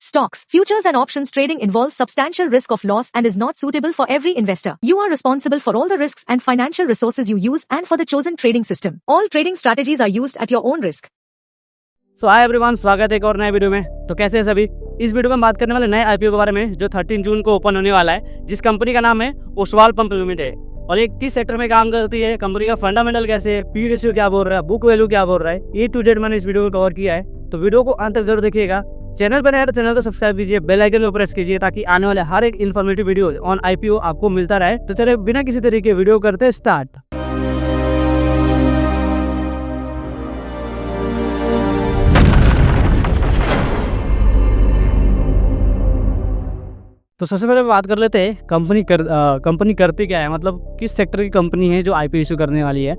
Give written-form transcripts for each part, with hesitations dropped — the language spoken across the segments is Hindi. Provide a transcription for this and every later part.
Stocks, futures and options trading involves substantial risk of loss and is not suitable for every investor. You are responsible for all the risks and financial resources you use and for the chosen trading system. All trading strategies are used at your own risk. So hi everyone, स्वागत है एक और नए वीडियो में। तो कैसे हैं सभी। इस वीडियो में हम बात करने वाले नए आईपीओ के बारे में जो 13 जून को ओपन होने वाला है, जिस कंपनी का नाम है ओसवाल पंप लिमिटेड। और ये किस सेक्टर में काम करती है, कंपनी का फंडामेंटल कैसे है, पी रेशियो क्या बोल रहा है, बुक वैल्यू क्या बोल रहा है, ए टू जेड मैंने इस वीडियो को कवर किया है। तो वीडियो को अंत तक जरूर देखिएगा। चैनल पर नया तो चैनल को सब्सक्राइब कीजिए, बेल आइकन को प्रेस कीजिए ताकि आने वाले हर एक इन्फॉर्मेटिव वीडियो ऑन आईपीओ आपको मिलता रहे। तो चलिए बिना किसी तरीके वीडियो करते स्टार्ट। तो सबसे पहले बात कर लेते हैं कंपनी करती क्या है, मतलब किस सेक्टर की कंपनी है जो आईपीओ इशू करने वाली है।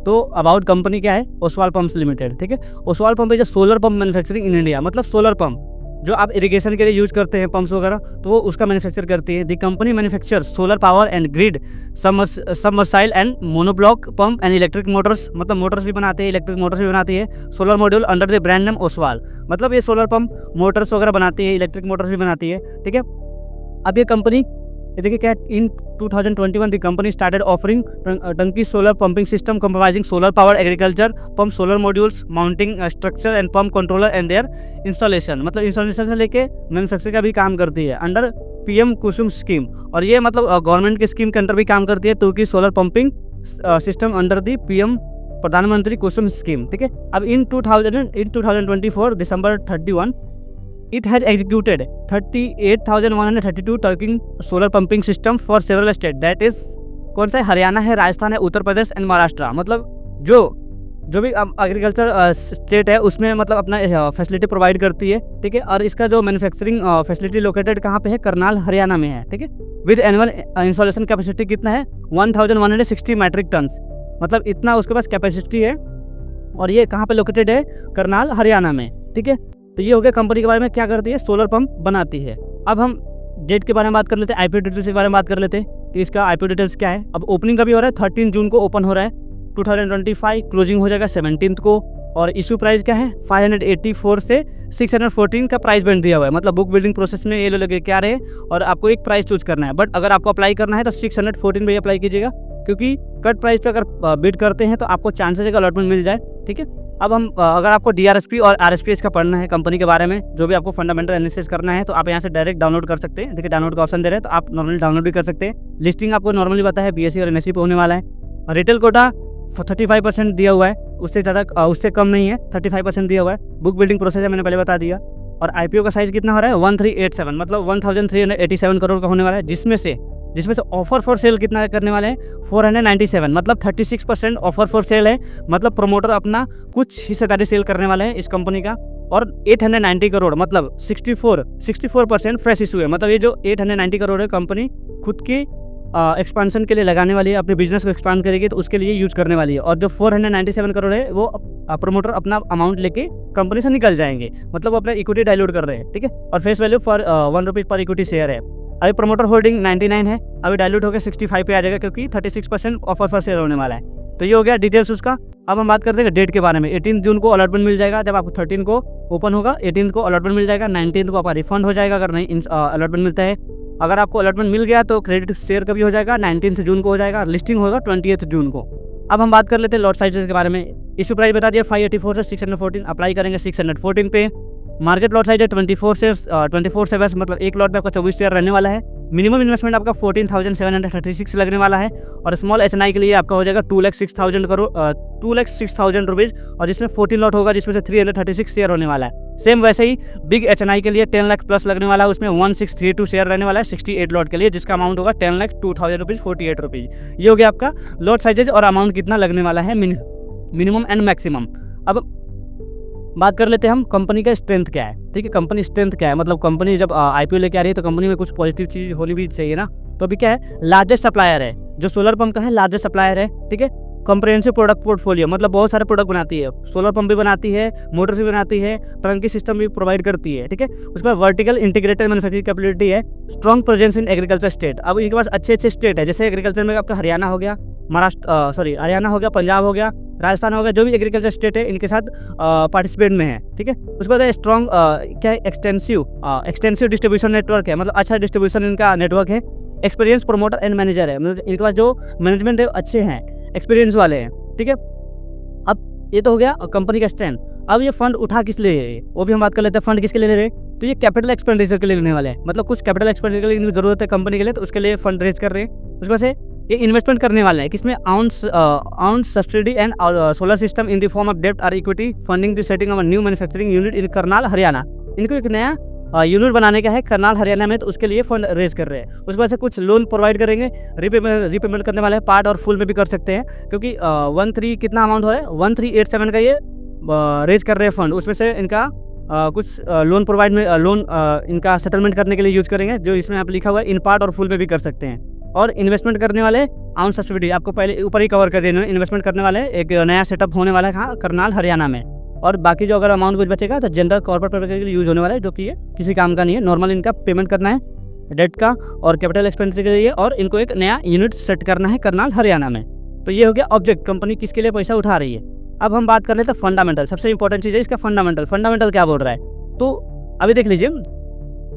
तो अबाउट कंपनी क्या है, ओसवाल पंप्स लिमिटेड। ठीक है, Oswal pump is solar pump manufacturing in India. मतलब सोलर पंप जो आप इरिगेशन के लिए यूज करते हैं पंप्स वगैरह, तो वो उसका मैन्युफैक्चर करती है। The company manufacture solar power and grid submersible and monoblock pump and electric motors. मतलब मोटर्स भी बनाते हैं, इलेक्ट्रिक मोटर्स भी बनाती है। Solar module under the brand name Oswal. मतलब ये सोलर पंप मोटर्स वगैरह बनाती है, इलेक्ट्रिक मोटर्स भी बनाती है। ठीक है, अब ये कंपनी देखिए क्या, in 2021 the company started offering turnkey solar pumping system comprising solar power agriculture pump, solar modules, mounting structure and pump controller and their installation. मतलब इंस्टॉलेशन से लेके मैन्युफैक्चर का भी काम करती है अंडर पीएम कुसुम स्कीम। और ये मतलब गवर्नमेंट की स्कीम के अंदर भी काम करती है, टंकी solar pumping system under the PM प्रधानमंत्री कुसुम स्कीम। ठीक है, अब in 2024 December 31 it has executed 38,132 turnkey solar pumping system for several state. That is कौन सा है, हरियाणा है, राजस्थान है, उत्तर प्रदेश एंड महाराष्ट्र। मतलब जो भी एग्रीकल्चर स्टेट है उसमें मतलब अपना फैसिलिटी प्रोवाइड करती है। ठीक है, और इसका जो मैन्युफैक्चरिंग फैसिलिटी लोकेटेड कहाँ पे है, करनाल हरियाणा में है। ठीक है, विद एनुअल इंस्टॉलेशन कैपेसिटी कितना है, 1160 मैट्रिक टन्स। मतलब इतना उसके पास कैपेसिटी है और ये कहाँ पे लोकेटेड है, करनाल हरियाणा में। ठीक है, तो ये हो गया कंपनी के बारे में, क्या करती है, सोलर पंप बनाती है। अब हम डेट के बारे में बात कर लेते हैं, आईपीओ डिटेल्स के बारे में बात कर लेते हैं कि इसका आईपीओ डिटेल्स क्या है। अब ओपनिंग कभी हो रहा है, 13 जून को ओपन हो रहा है 2025, क्लोजिंग हो जाएगा 17 को। और इशू प्राइस क्या है, 584 से 614 का प्राइस बैंड दिया हुआ है। मतलब बुक बिल्डिंग प्रोसेस में ये लोग क्या रहे और आपको एक प्राइस चूज करना है। बट अगर आपको अप्लाई करना है तो 614 पे अप्लाई कीजिएगा, क्योंकि कट प्राइस पे अगर बिड करते हैं तो आपको चांसेस है कि अलॉटमेंट मिल जाए। ठीक है, अब हम अगर आपको डीआरएसपी और आरएसपीएस का पढ़ना है कंपनी के बारे में, जो भी आपको फंडामेंटल एनालिसिस करना है, तो आप यहाँ से डायरेक्ट डाउनलोड कर सकते हैं। देखिए डाउनलोड का ऑप्शन दे रहे हैं, तो आप नॉर्मली डाउनलोड भी कर सकते हैं। लिस्टिंग आपको नॉर्मली पता है बीएससी और एनएससी पे होने वाला है। रिटेल कोटा 35% दिया हुआ है, उससे ज़्यादा उससे कम नहीं है, 35% दिया हुआ है। बुक बिल्डिंग प्रोसेस है, मैंने पहले बता दिया। और आईपीओ का साइज कितना हो रहा है, 1387, मतलब 1387 करोड़ का होने वाला है। जिसमें से ऑफर फॉर सेल कितना करने वाले हैं, 497, मतलब 36% ऑफर फॉर सेल है। मतलब प्रोमोटर अपना कुछ हिस्सेदारी सेल करने वाले हैं इस कंपनी का। और 890 करोड़ मतलब 64% फ्रेश इशू है। मतलब ये जो 890 करोड़ है कंपनी खुद की एक्सपांशन के लिए लगाने वाली है, अपने बिजनेस को एक्सपांड करेगी तो उसके लिए यूज करने वाली है। और जो 497 करोड़ है वो प्रोमोटर अपना अमाउंट लेके कंपनी से निकल जाएंगे, मतलब वो अपना इक्विटी डाइल्यूट कर रहे हैं। ठीक है, और face value for 1 rupees per equity share है। अभी प्रोमोटर होल्डिंग 99 है, अभी डाइल्यूट होकर 65 पे आ जाएगा, क्योंकि 36% ऑफर फॉर सेल होने वाला है। तो ये हो गया डिटेल्स उसका। अब हम बात करते हैं डेट के बारे में। 18 जून को अलॉटमेंट मिल जाएगा, जब आपको 13 को ओपन होगा, 18 को अलॉटमेंट मिल जाएगा, 19 को आपका रिफंड हो जाएगा अगर नहीं अलॉटमेंट मिलता है। अगर आपको अलॉटमेंट मिल गया तो क्रेडिट शेयर कभी हो जाएगा, 19 जून को हो जाएगा। लिस्टिंग होगा 20 जून को। अब हम बात कर लेते हैं लॉट साइजेस के बारे में। इशू प्राइस बता दिया 584 से 614, अप्लाई करेंगे 614 पे। मार्केट लॉट साइज है 24 से बस, मतलब एक लॉट में आपका 24 शेयर रहने वाला है। मिनिमम इन्वेस्टमेंट आपका 14,736 लगने वाला है। और स्मॉल एचएनआई के लिए आपका हो जाएगा 2,06,000 रुपीज़, और जिसमें 14 लॉट होगा, जिसमें से 336 शेयर होने वाला है। सेम वैसे ही बिग एचएनआई के लिए 10 लाख प्लस लगने वाला है, उसमें 1632 शेयर रहने वाला है 68 लॉट के लिए, जिसका अमाउंट होगा 10,02,000 रुपीज़ 48 रुपीज़। ये हो गया आपका लॉट साइजेज और अमाउंट कितना लगने वाला है, मिनिमम एंड मैक्सिमम। अब बात कर लेते हैं हम कंपनी का स्ट्रेंथ क्या है। ठीक है, कंपनी स्ट्रेंथ क्या है, मतलब कंपनी जब आईपीओ लेके आ रही है तो कंपनी में कुछ पॉजिटिव चीज होनी भी चाहिए ना। तो अभी क्या है, लार्जेस्ट सप्लायर है, जो सोलर पंप का है लार्जेस्ट सप्लायर है। ठीक है, कंप्रिहेंसिव प्रोडक्ट पोर्टफोलियो, मतलब बहुत सारे प्रोडक्ट बनाती है, सोलर पंप भी बनाती है, मोटर्स भी बनाती है, टंकी सिस्टम भी प्रोवाइड करती है। ठीक है, उसके बाद वर्टिकल इंटीग्रेटेड मैन्युफैक्चरिंग कैपेबिलिटी है, strong presence in agriculture state. अब इनके पास अच्छे स्टेट है, जैसे एग्रीकल्चर में आपका हरियाणा हो गया, हरियाणा हो गया, पंजाब हो गया, राजस्थान हो गया, जो भी एग्रीकल्चर स्टेट है इनके साथ पार्टिसिपेट में है, ठीक है। उसके बाद स्ट्रॉन्ग क्या है, एक्सटेंसिव डिस्ट्रीब्यूशन नेटवर्क है, मतलब अच्छा डिस्ट्रीब्यूशन इनका नेटवर्क है। एक्सपीरियंस प्रमोटर एंड मैनेजर है, मतलब इनके पास जो मैनेजमेंट है अच्छे हैं, एक्सपीरियंस वाले हैं, ठीक है। अब ये तो हो गया कंपनी का स्ट्रेंथ। अब ये फंड उठा किस लिए है, वो भी हम बात कर लेते हैं। फंड किसके लिए ले रहे हैं, तो ये कैपिटल एक्सपेंडिचर के लिए लेने वाले हैं, मतलब कुछ कैपिटल एक्सपेंडिचर के लिए जरूरत है कंपनी के लिए, तो उसके लिए फंड रेज कर रहे हैं। उसके बाद से ये इन्वेस्टमेंट करने वाले हैं किसमें, on subsidy and solar system in the form of डेब्ट और equity funding the setting of new manufacturing unit in Karnal Haryana. इनको एक नया यूनिट बनाने का है करनाल हरियाणा में, तो उसके लिए फंड रेज कर रहे हैं। उसके बाद से कुछ लोन प्रोवाइड करेंगे, रीपेमेंट करने वाले हैं, पार्ट और फुल में भी कर सकते हैं, क्योंकि 13 कितना अमाउंट हो रहा है, 1387 का ये रेज कर रहे हैं फंड। उसमें से इनका कुछ लोन प्रोवाइड में लोन इनका सेटलमेंट करने के लिए यूज करेंगे, जो इसमें आप लिखा हुआ है इन पार्ट और फुल में भी कर सकते हैं। और इन्वेस्टमेंट करने वाले ऑन सब्सिडी, आपको पहले ऊपर ही कवर कर दिया इन्होंने। इन्वेस्टमेंट करने वाले एक नया सेटअप होने वाला है कहाँ, करनाल हरियाणा में। और बाकी जो अगर अमाउंट कुछ बचेगा तो जनरल कॉर्पोरेट पर्पज के लिए यूज होने वाला है, जो कि ये किसी काम का नहीं है, नॉर्मल इनका पेमेंट करना है डेट का और कैपिटल एक्सपेंडिचर के लिए, और इनको एक नया यूनिट सेट करना है करनाल हरियाणा में। तो ये हो गया ऑब्जेक्ट, कंपनी किसके लिए पैसा उठा रही है। अब हम बात कर लेते हैं फंडामेंटल, सबसे इंपॉर्टेंट चीज़ है इसका फंडामेंटल। फंडामेंटल क्या बोल रहा है, तो अभी देख लीजिए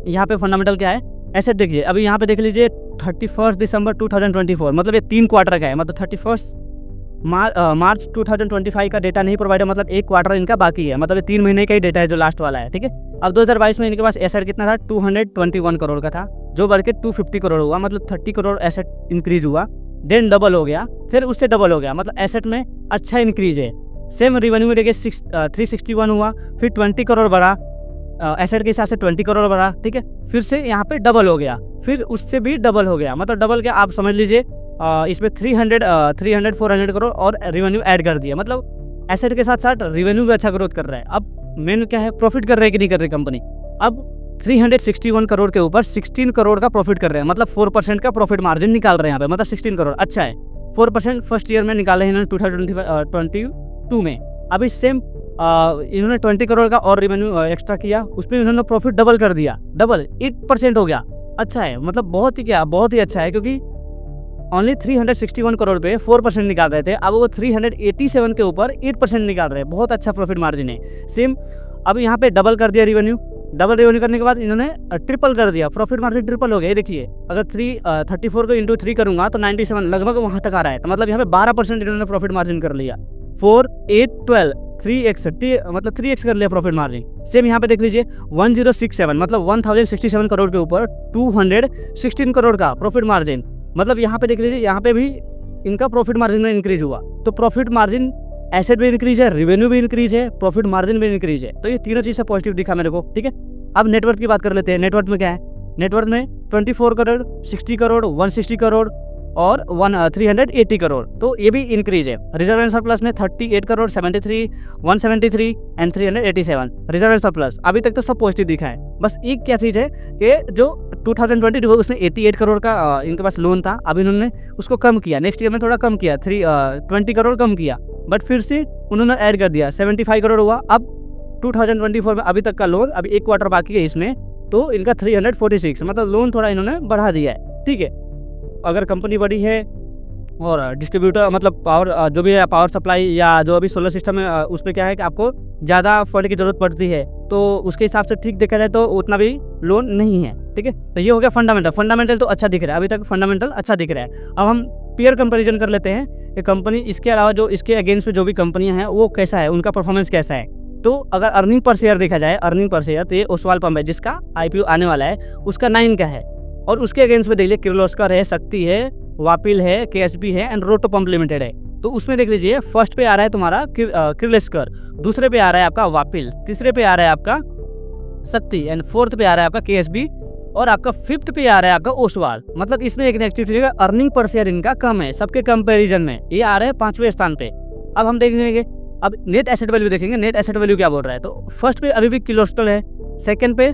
यहाँ पे फंडामेंटल क्या है, एसेट देखिए। अभी यहाँ पे देख लीजिए 31 दिसंबर 2024, मतलब ये 3 क्वार्टर का है, मतलब 31 मार्च 2025 का डेटा नहीं प्रोवाइड है, मतलब 1 क्वार्टर इनका बाकी है, मतलब ये 3 महीने का ही डेटा है जो लास्ट वाला है, ठीक है। अब 2022 में इनके पास एसेट कितना था, 221 करोड़ का था, जो बढ़ के 250 करोड़ हुआ, मतलब 30 करोड़ एसेट इंक्रीज हुआ। देन डबल हो गया, फिर उससे डबल हो गया, मतलब एसेट में अच्छा इंक्रीज है। सेम रिवेन्यू में देखिए 361 हुआ, फिर 20 करोड़ बढ़ा, एसेट के हिसाब से 20 करोड़ बढ़ा, ठीक है। फिर से यहाँ पे डबल हो गया, फिर उससे भी डबल हो गया, मतलब डबल क्या आप समझ लीजिए, इसमें 400 करोड़ और रेवेन्यू ऐड कर दिया, मतलब एसेट के साथ साथ रेवेन्यू भी अच्छा ग्रोथ कर रहा है। अब मेन क्या है, प्रॉफिट कर रहे हैं कि नहीं कर रही कंपनी। अब 361 करोड़ के ऊपर 16 करोड़ का प्रॉफिट कर रहे हैं, मतलब 4% का प्रॉफिट मार्जिन निकाल रहे हैं यहाँ पे, मतलब 16 करोड़ अच्छा है। 4% फर्स्ट ईयर में निकाले हैं इन्होंने 2022 में। अभी सेम इन्होंने 20 करोड़ का और रेवेन्यू एक्स्ट्रा किया, उसमें इन्होंने प्रॉफिट डबल कर दिया, डबल 8% हो गया, अच्छा है, मतलब बहुत ही अच्छा है, क्योंकि ओनली 361 करोड़ पे 4% निकाल रहे थे, अब वो 387 के ऊपर 8% निकाल रहे हैं, बहुत अच्छा प्रॉफिट मार्जिन है। सेम अब यहाँ पे डबल कर दिया रेवेन्यू, डबल रेवेन्यू करने के बाद इन्होंने ट्रिपल कर दिया, प्रॉफिट मार्जिन ट्रिपल हो गया। ये देखिए अगर 34 को इंटू 3 करूंगा तो 97 लगभग वहाँ तक आ रहा है, तो मतलब यहाँ पे 12% इन्होंने प्रॉफिट मार्जिन कर लिया। 4, 8, 12 3x, मतलब 3x कर लिया प्रॉफिट मार्जिन। सेम यहाँ पे देख लीजिए 1067, मतलब 1067 करोड़ के ऊपर 216 करोड़ का प्रॉफिट मार्जिन, मतलब यहाँ पे देख लीजिए यहाँ पे भी इनका प्रॉफिट मार्जिन में इंक्रीज हुआ। तो प्रॉफिट मार्जिन, एसेट भी इंक्रीज है, रेवेन्यू भी इंक्रीज है, प्रॉफिट मार्जिन भी इंक्रीज है, तो ये तीनों चीज़ से पॉजिटिव दिखा मेरे को, ठीक है। अब नेटवर्थ की बात कर लेते हैं। नेटवर्थ में क्या है, नेटवर्थ में 24 करोड़, 60 करोड़, 160 करोड़ और 380 करोड़, तो ये भी इंक्रीज है। रिजर्व एंड सरप्लस में 38 crore, 73, 173 and 387 reserve and surplus. अभी तक तो सब पॉजिटिव दिखा है, बस एक क्या चीज़ है कि जो 2022 उसमें 88 करोड़ का इनके पास लोन था, अभी इन्होंने उसको कम किया, नेक्स्ट ईयर में थोड़ा कम किया, 20 करोड़ कम किया, बट फिर से उन्होंने ऐड कर दिया, 75 करोड़ हुआ। अब 2024 में अभी तक का लोन, अभी 1 क्वार्टर बाकी है इसमें, तो इनका 346, मतलब लोन थोड़ा इन्होंने बढ़ा दिया है, ठीक है। अगर कंपनी बड़ी है और डिस्ट्रीब्यूटर मतलब पावर जो भी है पावर सप्लाई या जो अभी सोलर सिस्टम है उस पर क्या है कि आपको ज़्यादा फंड की ज़रूरत पड़ती है, तो उसके हिसाब से ठीक देखा जाए तो उतना भी लोन नहीं है, ठीक है। तो ये हो गया फंडामेंटल। फंडामेंटल तो अच्छा दिख रहा है, अभी तक फंडामेंटल अच्छा दिख रहा है। अब हम पीयर कंपैरिजन कर लेते हैं कि कंपनी इसके अलावा जो इसके अगेंस्ट में जो भी कंपनियां हैं वो कैसा है, उनका परफॉर्मेंस कैसा है। तो अगर अर्निंग पर शेयर देखा जाए, अर्निंग पर शेयर, तो ये ओसवाल पंप है जिसका IPO आने वाला है, उसका 9 का है। और उसके अगेंस्ट में देख लीजिए किर्लोस्कर है, शक्ति है, वापिल है, KSB है एंड रोटो पंप लिमिटेड है। तो उसमें देख लीजिए फर्स्ट पे आ रहा है तुम्हारा किर्लोस्कर, दूसरे पे आ रहा है आपका वापिल, तीसरे पे आ रहा है आपका शक्ति एंड फोर्थ पे आ रहा है आपका KSB और आपका फिफ्थ पे आ रहा है आपका ओसवाल। मतलब इसमें एक नेगेटिव अर्निंग पर शेयर इनका कम है सबके कंपैरिजन में, ये आ रहे हैं 5वें स्थान पे। अब हम देखेंगे, अब नेट एसेट वैल्यू देखेंगे, नेट एसेट वैल्यू क्या बोल रहा है। तो फर्स्ट पे अभी भी किर्लोस्कर है, सेकंड पे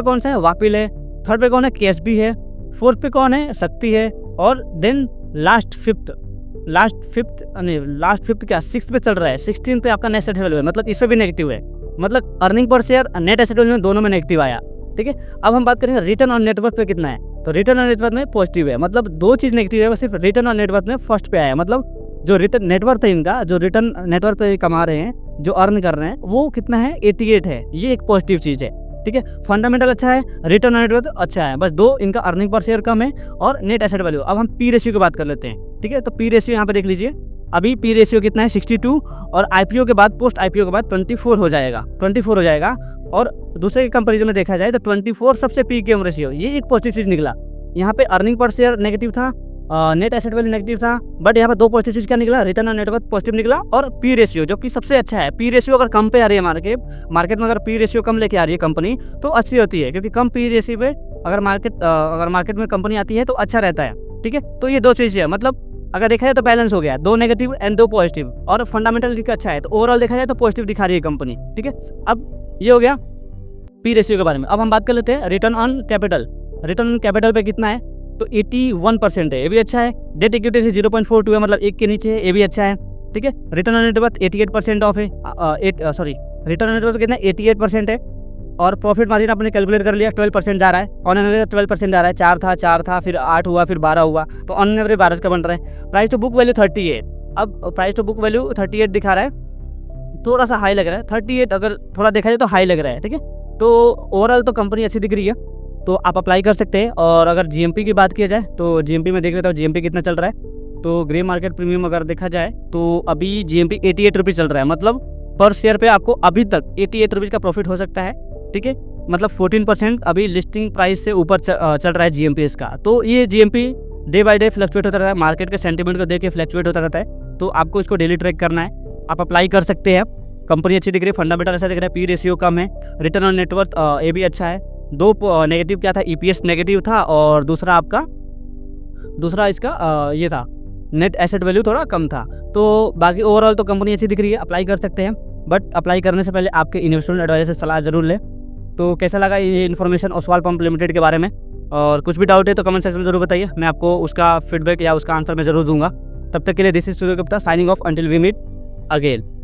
कौन सा है, वापिल है, थर्ड पे कौन है, KSB है, फोर्थ पे कौन है, शक्ति है, और देन लास्ट फिफ्थ क्या 6th पे चल रहा है, 16 पे आपका नेट एसेट वैल्यू है, मतलब इस पे भी नेगेटिव है। मतलब earning per share net asset value में दोनों में नेगेटिव आया, ठीक है। अब हम बात करेंगे रिटर्न ऑन नेटवर्थ पे कितना है, तो रिटर्न ऑन नेटवर्थ में पॉजिटिव है, मतलब दो चीज़ नेगेटिव है, सिर्फ रिटर्न ऑन नेटवर्थ में फर्स्ट पे आया, मतलब जो रिटर्न नेटवर्थ है इनका, जो रिटर्न नेटवर्थ कमा रहे हैं, जो अर्न कर रहे हैं, वो कितना है 88 है। ये एक पॉजिटिव चीज़ है, ठीक है। फंडामेंटल अच्छा है, रिटर्न ऑन नेटवर्थ अच्छा है, बस दो इनका अर्निंग पर शेयर कम है और नेट एसेट वैल्यू। अब हम पी रेशियो की बात कर लेते हैं, ठीक है। तो पी रेशियो यहाँ पे देख लीजिए, अभी पी रेशियो कितना है 62 और आईपीओ के बाद, पोस्ट आईपीओ के बाद 24 हो जाएगा, 24 हो जाएगा। और दूसरे के कंपेरिजन में देखा जाए तो 24 सबसे पी के रेशियो, ये एक पॉजिटिव चीज़ निकला। यहाँ पे अर्निंग पर शेयर नेगेटिव था, नेट एसेट वैल्यू नेगेटिव था, बट यहाँ पे दो पॉजिटिव चीज़ क्या निकला, रिटर्न ऑन नेटवर्थ पॉजिटिव निकला और पी रेशियो जो कि सबसे अच्छा है। पी रेशियो अगर कम पे आ रही है मार्केट में, अगर पी रेशियो कम लेके आ रही है कंपनी तो अच्छी होती है, क्योंकि कम पी रेशियो पे अगर मार्केट में कंपनी आती है तो अच्छा रहता है, ठीक है। तो ये दो चीज़ें, मतलब अगर देखा जाए तो बैलेंस हो गया, दो नेगेटिव एंड दो पॉजिटिव, और फंडामेंटल अच्छा है, तो ओवरऑल देखा जाए तो पॉजिटिव दिखा रही है कंपनी, ठीक है। अब ये हो गया पी रेशियो के बारे में। अब हम बात कर लेते हैं return on capital. Return on capital पे कितना है, तो 81% है, ये भी अच्छा है। डेट इक्विटी से 0.42 है, मतलब एक के नीचे है, ये भी अच्छा है, ठीक है। रिटर्न ऑन नेटवर्थ 88% ऑफ है, रिटर्न ऑन नेटवर्थ कितना 88% है। और प्रॉफिट मार्जिन आपने कैलकुलेट कर लिया, 12% जा रहा है, ऑन एन एवरेज 12% जा रहा है। 4 था, फिर 8 हुआ, फिर 12 हुआ, तो ऑन एवरेज 12 का बन रहा है। प्राइस टू बुक वैल्यू 38, अब प्राइस टू बुक वैल्यू 38 दिखा रहा है, थोड़ा सा हाई लग रहा है। 38 अगर थोड़ा देखा जाए तो हाई लग रहा है, ठीक है। तो ओवरऑल तो कंपनी अच्छी दिख रही है, तो आप अप्लाई कर सकते हैं। और अगर जीएमपी की बात की जाए तो जीएमपी में देख लेता हूँ जीएमपी कितना चल रहा है। तो ग्रे मार्केट प्रीमियम अगर देखा जाए तो अभी जीएमपी 88 रुपीज़ चल रहा है, मतलब पर शेयर पे आपको अभी तक 88 रुपीज़ का प्रॉफिट हो सकता है, ठीक है। मतलब 14% अभी लिस्टिंग प्राइस से ऊपर चल रहा है जीएमपी इसका। तो ये GMP day by day fluctuate होता रहता है, मार्केट के सेंटीमेंट को देख के फ्लक्चुएट होता रहता है, तो आपको इसको डेली ट्रैक करना है। आप अप्लाई कर सकते हैं, कंपनी अच्छी दिख रही है, फंडामेंटल अच्छा दिख रहा है, पी रेशियो कम है, रिटर्न ऑन नेटवर्थ ये भी अच्छा है। दो नेगेटिव क्या था, ईपीएस नेगेटिव था, और दूसरा इसका ये था नेट एसेट वैल्यू थोड़ा कम था। तो बाकी ओवरऑल तो कंपनी अच्छी दिख रही है, अप्लाई कर सकते हैं। बट अप्लाई करने से पहले आपके इन्वेस्टमेंट एडवाइजर से सलाह जरूर लें। तो कैसा लगा ये इन्फॉर्मेशन ओसवाल पंप लिमिटेड के बारे में, और कुछ भी डाउट है तो कमेंट सेक्शन में जरूर बताइए, मैं आपको उसका फीडबैक या उसका आंसर मैं जरूर दूंगा। तब तक के लिए this is Surya Gupta signing off until we meet again.